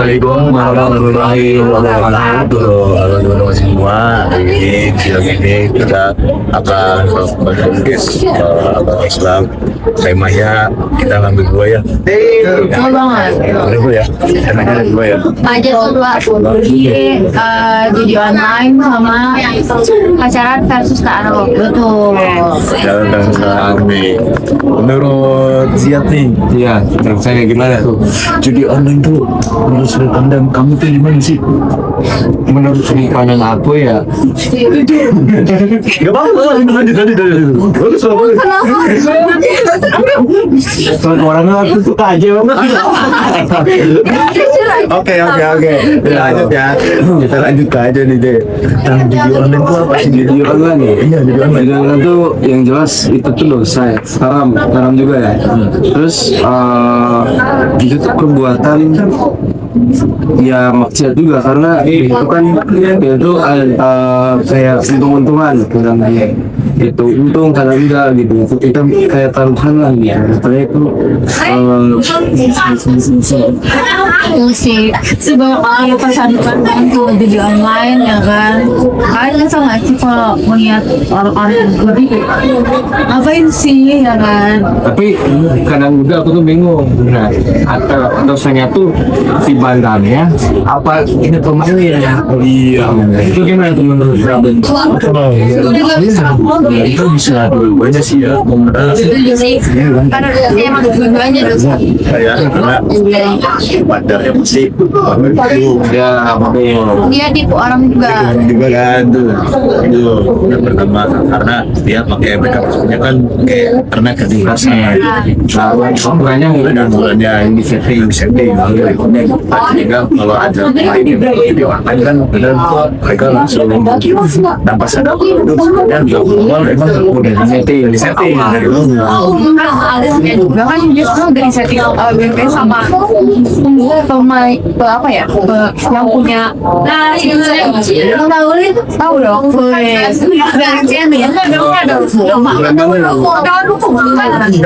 Assalamualaikum warahmatullahi wabarakatuh. Halo teman-teman semua. Ini kita akan membahas agama Islam. Temanya kita ngambil dua ya. Betul banget. Ngambil dua ya. Temanya ada dua ya. Aja dua jadi online sama pacaran versus taruh. Betul. Jalan dan kami. Menurut Ziat nih, Iya, menurut saya gimana tuh? judi online tuh menurut sudut pandang kamu tuh gimana sih? Menurut sudut pandang aku ya, Gak apa-apa, lanjut. Bagus, bagus. kalau orangnya aku suka aja banget. Oke. Lanjut ya. Kita lanjut aja nih deh. Tentang judi online tuh apa sih? Judi online ya? Iya, judi online. Judi online tuh yang jelas itu tuh dosa ya, haram juga ya. Terus itu tuh perbuatan ya maksiat juga karena itu kan itu kayak untung-untungan kadang itu untung kadang enggak gitu, itu kita kayak taruhan lah gitu. Sebenarnya itu Itu sih sebanyak orang pesan-pesan tuh jadi online ya kan. Kalian nyesel nggak sih kalau melihat orang-orang yang lebih ngapain sih ya kan? tapi kadang juga aku tuh bingung, nah atau dosanya tuh si bandanya apa ini pemainnya ya? Iya. Itu gimana tuh menurut kamu? Itu bisa dua-duanya sih ya. Setuju sih. Karena emang dua-duanya dosa. Kayak karena padarnya pasti Ya, Dia tipu orang juga. juga kan tuh. Itu yang pertama karena dia pakai makeup punya kan kayak karena kedinasan. makanya Dan mulanya ini setting sehingga kalau ada video online kan benar mereka langsung tanpa sadar dan awal emang udah di setting Bahkan justru dari setting BP sama pemain apa ya yang punya tahu dong dari sini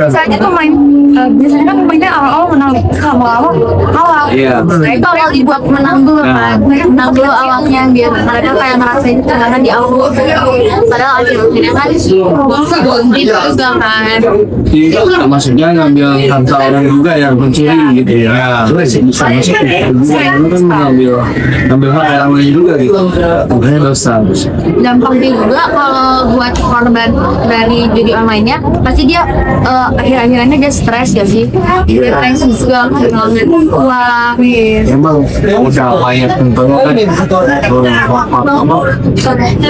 saya tuh main biasanya kan pemainnya awal menang sama awal Iya. nah itu awal dibuat menang dulu kan menang dulu awalnya biar mereka kayak ngerasain karena di awal padahal akhirnya kan itu juga kan maksudnya ngambil harta orang juga yang mencuri gitu ya. Bisa masuk itu kan ngambil hak orang lain juga gitu. Makanya dosa. gampang juga kalau buat korban dari judi online-nya pasti dia akhir-akhirannya dia stres gak sih? Depresi juga kehilangan uang Emang udah banyak tentunya kan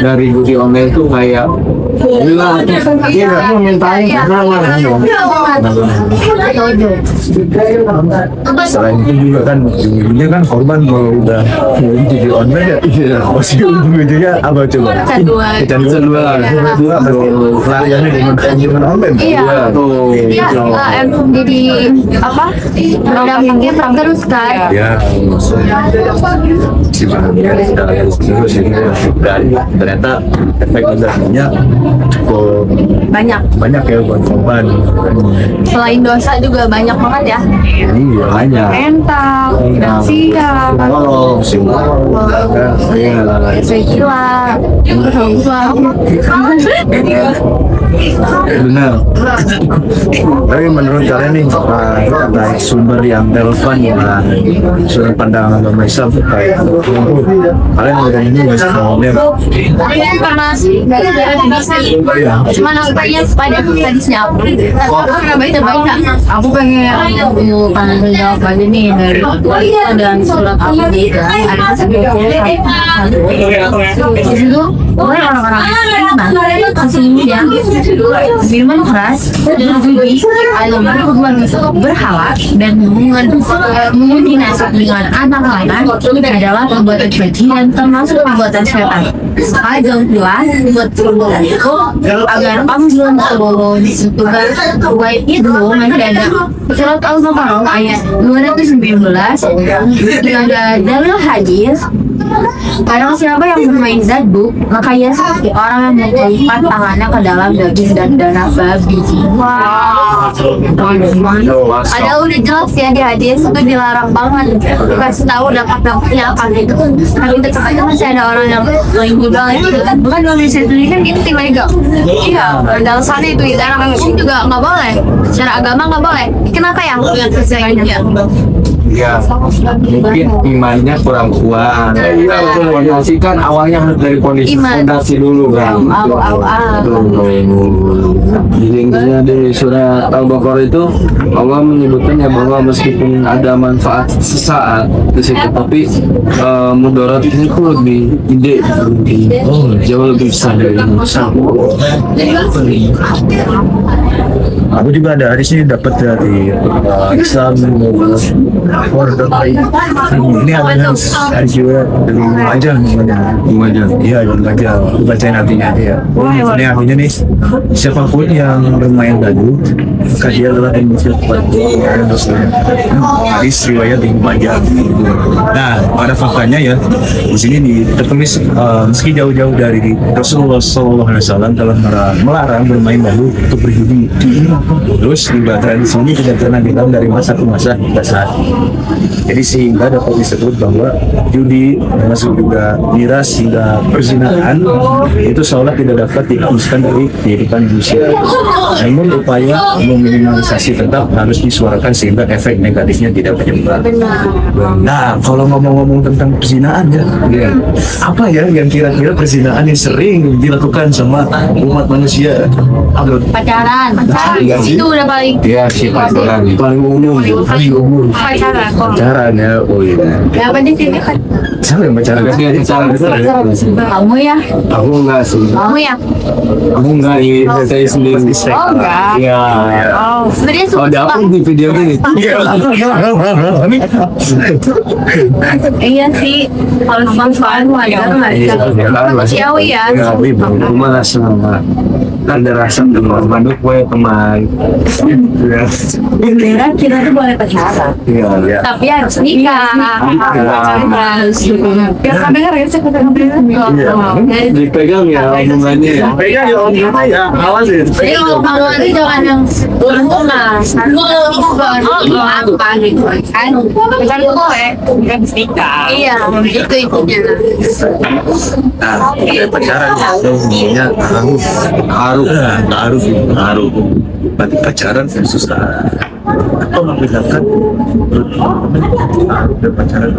dari judi online tuh kayak gila, dia nggak mintain selain itu juga kan ujungnya kan korban kalau udah judi online ya pasti ujung-ujungnya apa coba? Kecanduan kalau pelariannya dengan online. Iya. tuh. Emang jadi apa? Dampaknya terus kan? Ya, sebenarnya terus ini dan ternyata efek negatifnya cukup Banyak ya buat korban. selain dosa juga banyak banget ya Iya banyak. mental, finansial, gila, Benar. Tapi menurut kalian nih terkait sumber yang relevan ya sudut pandang agama Islam terkait kalian udah ini nggak sih karena cuma nampaknya pada hadisnya aku baca aku pengen jawab aja nih dari dan surat Al-Baqarah ada 10 di situ orang-orang sesungguhnya minuman keras berjudi berhala dan menguji nasib dengan anak lain adalah perbuatan keji dan termasuk perbuatan setan. Agak jelas buat perubahan itu agar kamu belum terbawa di situ kan baik itu masih ada surat Al-Baqarah ayat 219 yang ada dalam hadis. Kadang siapa yang bermain zaduk, maka ia seperti orang yang mengelipkan tangannya ke dalam daging dan darah babi. Ada udah jelas ya di hadis itu dilarang banget dikasih tahu dampak-dampaknya apa gitu. Tapi tetap aja masih ada orang yang ilegal itu. Bukan dalam Indonesia sendiri kan itu ilegal. Iya, dalam sana itu dilarang juga nggak boleh. Secara agama nggak boleh. Kenapa yang kesengaja? Ya, mungkin imannya kurang kuat. Fondasi kan awalnya harus dari fondasi dulu kan. Jadi intinya di surat Al-Baqarah itu Allah menyebutkan ya bahwa meskipun ada manfaat sesaat di situ, tapi mudaratnya itu lebih gede, jauh lebih besar dari mudarat. Aku juga ada hadisnya dapat dari Islam ini adalah hadis juga dari Majah iya dari Majah aku bacain artinya dia ini artinya nih siapapun yang bermain dadu maka dia adalah Indonesia hadis riwayat dari Majah. Nah pada faktanya ya di sini tertulis meski jauh-jauh dari Rasulullah SAW telah melarang bermain dadu untuk berjudi. Terus di tradisi ini tidak pernah dilakukan dari masa ke masa hingga saat ini. Jadi sehingga dapat disebut bahwa judi termasuk juga miras hingga perzinahan itu seolah tidak dapat dihapuskan dari kehidupan manusia. Namun upaya meminimalisasi tetap harus disuarakan sehingga efek negatifnya tidak menyebar. Nah kalau ngomong-ngomong tentang perzinahan ya, apa ya yang kira-kira perzinahan yang sering dilakukan sama umat manusia? Pacaran itu udah paling Paling umum. Pacaran ya, oh iya. ya apa di sini kan Siapa yang pacaran? kamu ya Aku enggak sih. kamu ya Aku enggak ini saya sendiri. oh enggak Iya. oh sebenarnya Oh, ada apa di video ini? iya sih kalau manfaat wajar lah manusiawi ya Aku malah sama ada rasa teman madu kue teman. beneran kita tuh boleh pacaran Iya. tapi harus nikah harus biar kan denger ya saya kata Dipegang ya omongannya ya. Pegang ya om ya, awas ya. jadi kalau kamu nanti jangan yang rumah apa gitu kan bukan gue bukan nikah iya itu intinya Nah, kayak pacaran itu ngomongnya taruh. Berarti pacaran versus atau membedakan taruh dan pacaran.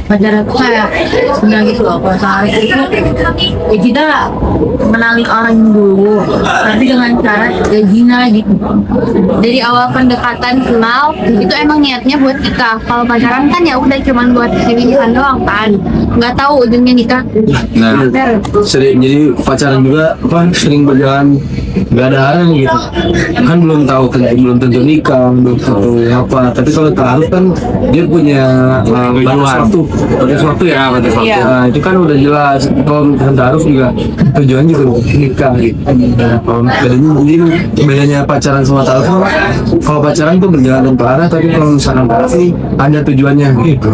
pacaran tuh kayak sebenarnya gitu loh pacaran itu ya kita mengenali orang dulu tapi dengan cara zina gitu dari awal pendekatan kenal itu emang niatnya buat nikah. Kalau pacaran kan ya udah cuman buat pilihan doang kan nggak tahu ujungnya nikah. Nah, sering jadi pacaran juga apa sering berjalan nggak ada arah gitu kan belum tahu belum tentu nikah belum tahu apa tapi kalau taruh kan dia punya batas waktu ya batas waktu. Nah, itu kan udah jelas kalau misalkan taruh juga tujuan juga nikah gitu. Bedanya pacaran sama taruh kalau pacaran tuh berjalan ke arah tapi kalau misalkan taruh nih ada tujuannya gitu.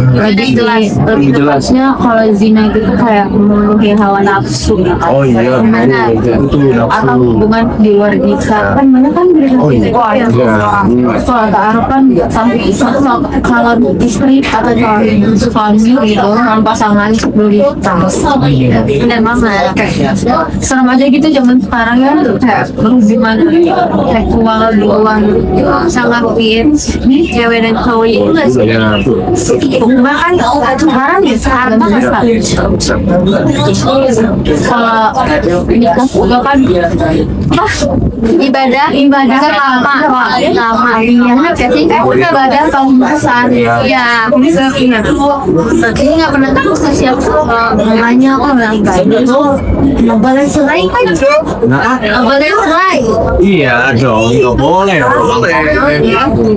Lebih jelasnya kalau zina gitu kayak memenuhi hawa nafsu. Oh iya, Gimana? itu Atau hubungan di luar nikah kan mana kan Oh iya. kalau taruh kan sampai calon istri atau calon suami gitu sama pasangan sebelum nikah. Benar banget. Serem aja gitu zaman sekarang ya kayak berhubungan seksual doang sangat cewek dan cowok itu nggak sih? Bahkan sekarang ya sekarang banget kalau nikah juga kan apa ibadah kan lama iya sih ibadah tahun besar ya jadi nggak pernah tahu siapa namanya orang nggak boleh serai kan nggak boleh serai Iya dong, nggak boleh.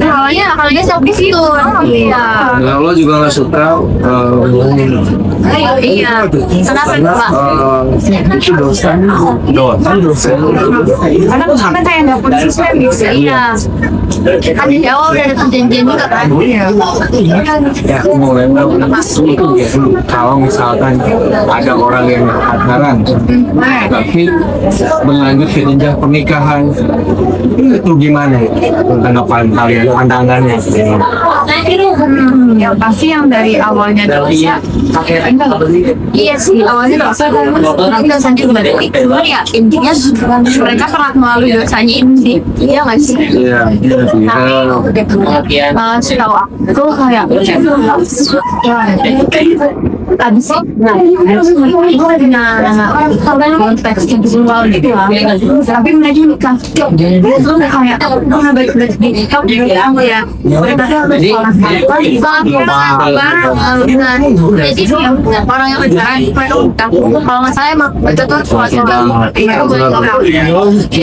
Awalnya siapa sih tuh iya Nah, lo juga nggak suka iya kenapa Pak? itu dosa. Karena aku sampai kayak nggak konsisten gitu. Iya. Kan di awal udah ada perjanjian juga kan. Ya, mulai kalau misalkan ada orang yang pacaran tapi berlanjut ke jenjang pernikahan itu gimana tanggapan kalian, pandangannya? Ya pasti yang dari awalnya dosa. Iya sih awalnya dosa kan. Tapi dosanya juga dari itu ya intinya mereka pernah melalui dosanya ini sih. Iya nggak sih? Iya, Setahu aku kayak abis konteks seksual gitu lah. Tapi mereka nikah. Itu kayak udah baik-baik nikah ya. Jadi orang yang pacaran mereka nikah. Kalau nggak salah emang itu tuh suatu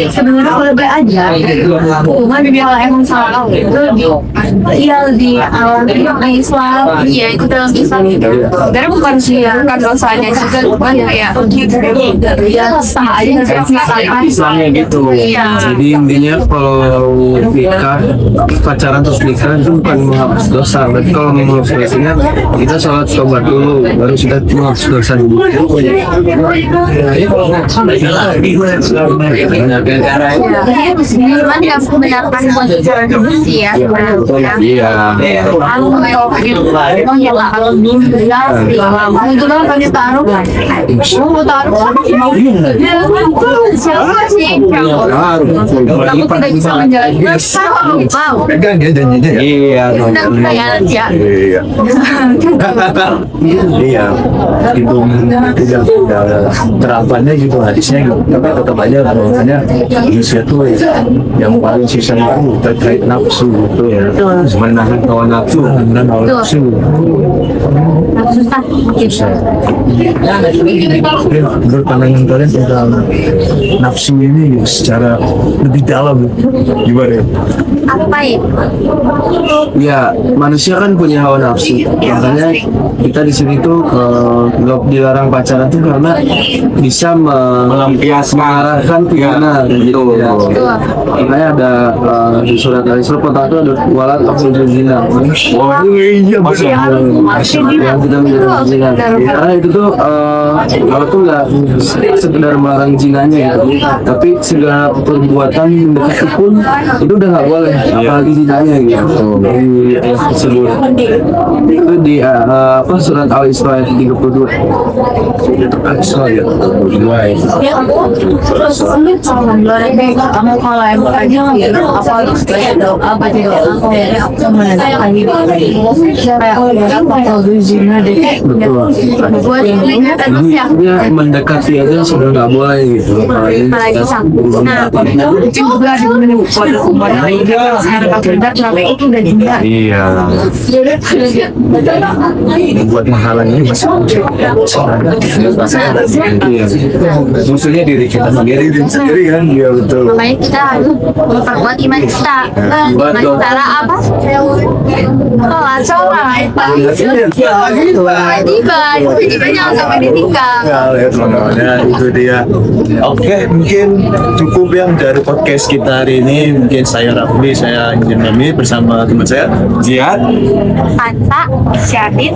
Sebenarnya kalau baik aja. Cuma dia emang salah iya di awal Islam. iya itu dalam Islam Dari bukan sih bukan dosanya juga bukan ya sah aja Islamnya gitu. Jadi intinya kalau nikah, pacaran terus nikah itu bukan menghapus dosa. Berarti kalau mau menghapus dosanya, kita sholat tobat dulu, baru kita menghapus dosa dulu. cuman nggak membenarkan buat pacaran dulu sih ya Iya. siapa sih kamu tidak bisa menjalankan mau Pegang ya janjinya ya. Iya. undang saya aja Iya. Iya. Itu tidak terapannya gitu hadisnya gitu. Tapi tetap aja bahwasanya manusia tuh yang paling sisa itu terkait nafsu gitu ya. Menahan hawa nafsu. Dan nafsu. susah Menurut pandangan kalian tentang nafsu ini secara lebih dalam gimana ya? apa ya Ya, manusia kan punya hawa nafsu. Makanya kita di sini tuh nggak dilarang pacaran tuh karena bisa mengarahkan ke mana gitu. Makanya ada di surat Al-Isra itu ada walat taqrabuz zina. Oh iya Yang kita menjadi zina. Karena itu tuh kalau tuh nggak sekedar melarang zinanya gitu, tapi segala perbuatan mendekati pun itu udah nggak boleh, apalagi zinanya gitu. Di ayat tersebut itu di surat Al-Isra ayat 32. Al-Isra ya. kamu kalau emang aja apa harus apa juga aku menandakan gitu kayak kalau zina deh buat mengingatkan ya Dia mendekati aja sudah nggak boleh gitu. apalagi nah juga di pada umur harga kerja sampai itu udah juga Iya. Buat menghalangi masih Iya. musuhnya diri kita sendiri kan. Iya betul. makanya kita harus memperkuat iman kita dengan cara apa sholat kewajiban jangan sampai ditinggal Ya teman-teman ya, itu dia. Oke, mungkin cukup yang dari podcast kita hari ini. Mungkin saya Rafli, saya Injen Mami bersama teman saya Jihad Fanta Syadid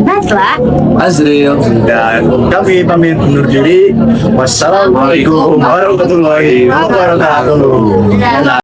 Najla Azril. dan kami pamit undur diri. Wassalamualaikum warahmatullahi wabarakatuh.